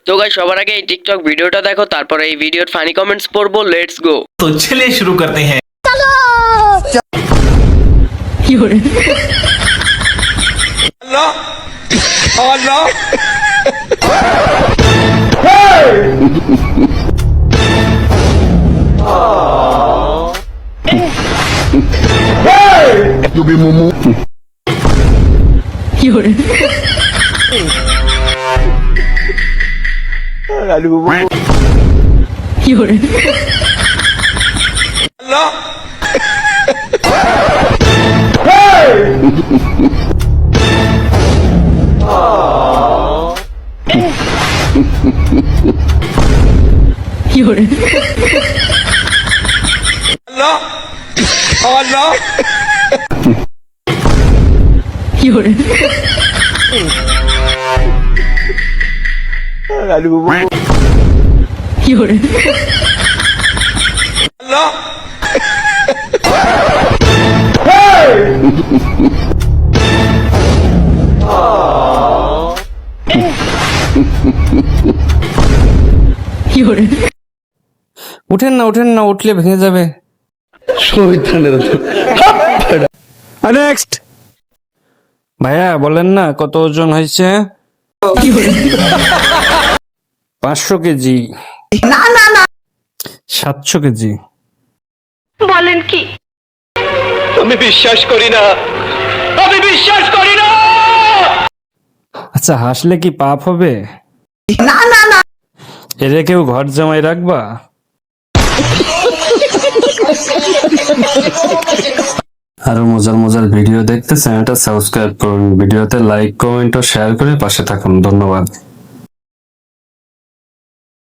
তো গাইস সবার আগে এই টিকটক ভিডিওটা দেখো, তারপরে এই ভিডিওর ফানি কমেন্টস পড়বো। Let's go. तो चलिए शुरू करते हैं। উঠেন না, উঠলে ভেঙে যাবে। নেক্সট ভাইয়া বলেন না কত ওজন হয়েছে? 500 কেজি। 700 কেজি। বলেন কি? আমি বিশ্বাস করি না। আচ্ছা হাসলে কি পাপ হবে? না। এরে কেউ ঘর জামাই রাখবা? আরো মজার ভিডিও দেখতে চ্যানেলটা সাবস্ক্রাইব করুন, ভিডিওতে লাইক কমেন্ট ও শেয়ার করে পাশে থাকুন। ধন্যবাদ।